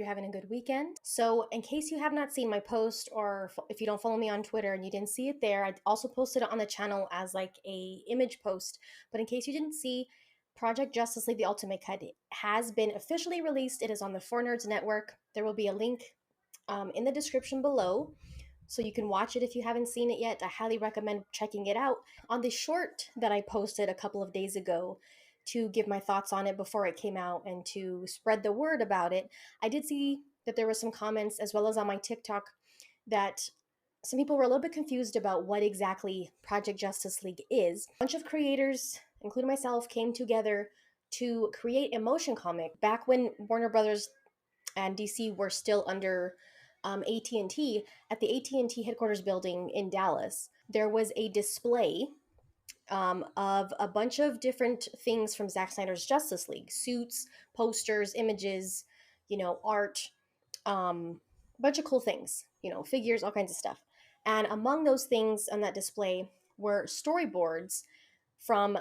you're having a good weekend. So, in case you have not seen my post, or if you don't follow me on Twitter and you didn't see it there, I also posted it on the channel as like a image post. But in case you didn't see, Project Justice League: The Ultimate Cut has been officially released. It is on the 4Nerds Network. There will be a link in the description below, so you can watch it if you haven't seen it yet. I highly recommend checking it out. On the short that I posted a couple of days ago to give my thoughts on it before it came out and to spread the word about it, I did see that there were some comments, as well as on my TikTok, that some people were a little bit confused about what exactly Project Justice League is. A bunch of creators, including myself, came together to create a motion comic back when Warner Brothers and DC were still under AT&T. At the AT&T headquarters building in Dallas, there was a display of a bunch of different things from Zack Snyder's Justice League: suits, posters, images, art, a bunch of cool things, figures, all kinds of stuff. And among those things on that display were storyboards from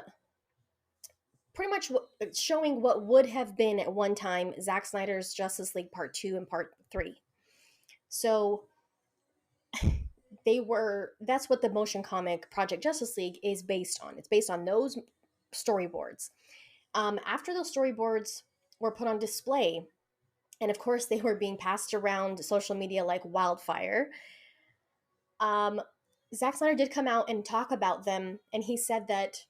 pretty much showing what would have been at one time Zack Snyder's Justice League Part 2 and Part 3. So that's what the motion comic Project Justice League is based on. It's based on those storyboards. After those storyboards were put on display, and of course they were being passed around social media like wildfire, Zack Snyder did come out and talk about them, and he said that,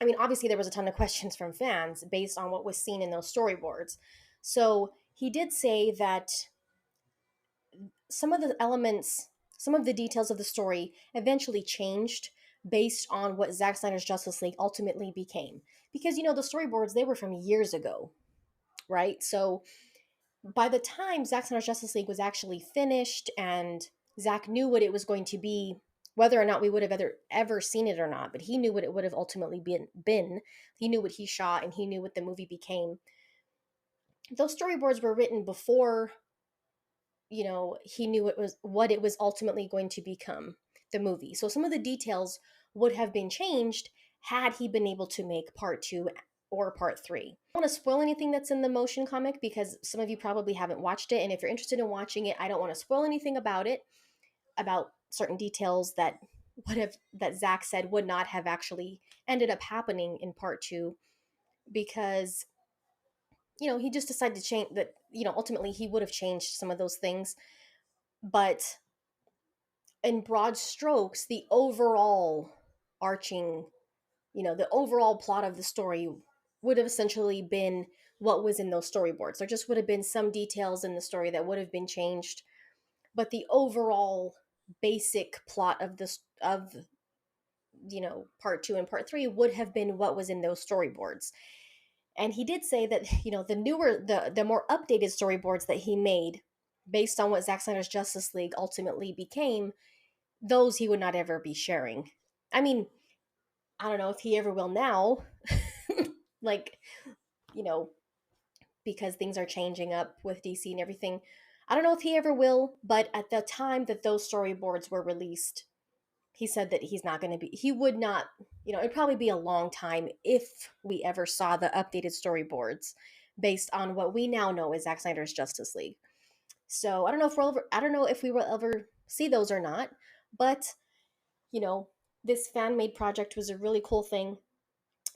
I mean, obviously there was a ton of questions from fans based on what was seen in those storyboards. So he did say that some of the elements, some of the details of the story eventually changed based on what Zack Snyder's Justice League ultimately became. Because, the storyboards, they were from years ago, right? So by the time Zack Snyder's Justice League was actually finished and Zack knew what it was going to be, whether or not we would have ever seen it or not, but he knew what it would have ultimately been. He knew what he shot and he knew what the movie became. Those storyboards were written before he knew what it was ultimately going to become, the movie. So some of the details would have been changed had he been able to make Part 2 or Part 3. I don't want to spoil anything that's in the motion comic because some of you probably haven't watched it, and if you're interested in watching it, I don't want to spoil anything about it, about certain details that Zack said would not have actually ended up happening in Part 2, because he just decided to change that. Ultimately he would have changed some of those things, but in broad strokes, the overall arching, the overall plot of the story would have essentially been what was in those storyboards. There just would have been some details in the story that would have been changed, but the overall basic plot of this of Part 2 and Part 3 would have been what was in those storyboards. And he did say that the more updated storyboards that he made based on what Zack Snyder's Justice League ultimately became, those he would not ever be sharing. I mean, I don't know if he ever will now, like, because things are changing up with DC and everything. I don't know if he ever will, but at the time that those storyboards were released, he said that he would not, it'd probably be a long time if we ever saw the updated storyboards based on what we now know as Zack Snyder's Justice League. So I don't know if we will ever see those or not, but this fan made project was a really cool thing.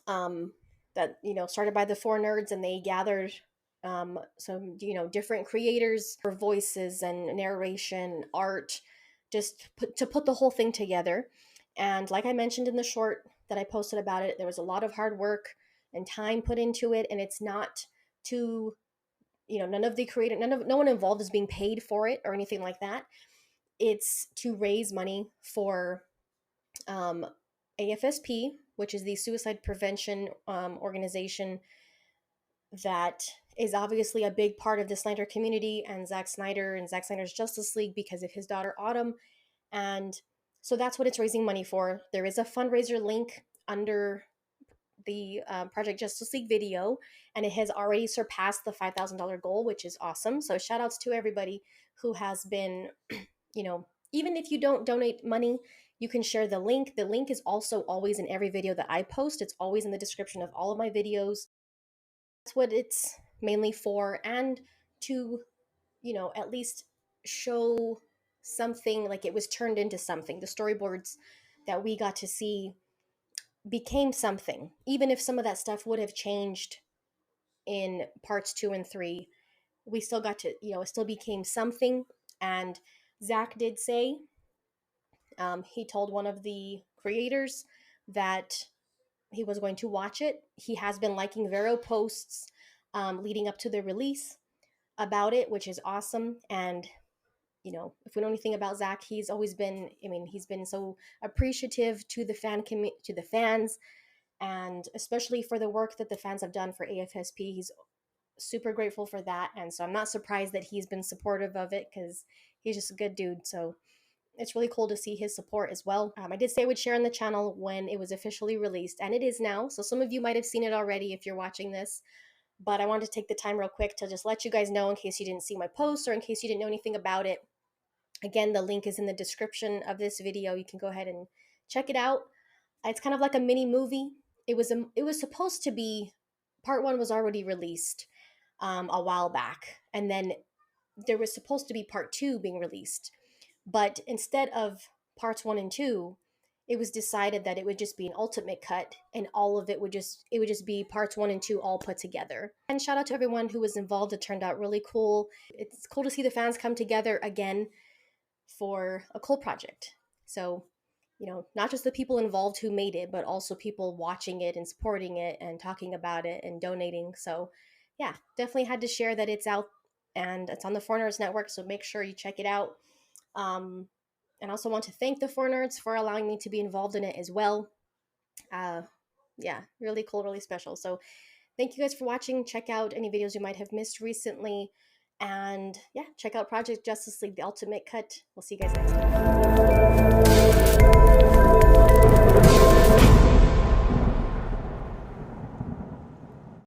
That started by the 4Nerds, and they gathered some different creators for voices and narration, art, just to put the whole thing together. And like I mentioned in the short that I posted about it, there was a lot of hard work and time put into it, and it's not to no one involved is being paid for it or anything like that. It's to raise money for AFSP, which is the suicide prevention organization that is obviously a big part of the Snyder community and Zack Snyder and Zack Snyder's Justice League because of his daughter Autumn. And so that's what it's raising money for. There is a fundraiser link under the Project Justice League video, and it has already surpassed the $5,000 goal, which is awesome. So shout outs to everybody who has been, even if you don't donate money, you can share the link. The link is also always in every video that I post. It's always in the description of all of my videos. That's what it's mainly for, and to at least show something, like it was turned into something. The storyboards that we got to see became something, even if some of that stuff would have changed in parts 2 and 3. We still got to, it still became something. And Zach did say, he told one of the creators that he was going to watch it. He has been liking Vero posts leading up to the release about it, which is awesome. And if we know anything about Zach, he's always been, he's been so appreciative to the to the fans, and especially for the work that the fans have done for AFSP. He's super grateful for that, and so I'm not surprised that he's been supportive of it, because he's just a good dude. So it's really cool to see his support as well. I did say I would share on the channel when it was officially released, and it is now. So some of you might have seen it already if you're watching this, but I wanted to take the time real quick to just let you guys know, in case you didn't see my post or in case you didn't know anything about it. Again, the link is in the description of this video. You can go ahead and check it out. It's kind of like a mini movie. It was supposed to be, part 1 was already released a while back, and then there was supposed to be part 2 being released. But instead of parts 1 and 2, it was decided that it would just be an ultimate cut, and all of it would just be parts 1 and 2 all put together. And shout out to everyone who was involved. It turned out really cool. It's cool to see the fans come together again for a cool project. So, not just the people involved who made it, but also people watching it and supporting it and talking about it and donating. So yeah, definitely had to share that it's out, and it's on the 4Nerds Network, so make sure you check it out. And also want to thank the 4Nerds for allowing me to be involved in it as well. Yeah, really cool, really special. So thank you guys for watching. Check out any videos you might have missed recently. And yeah, check out Project Justice League, The Ultimate Cut. We'll see you guys next time.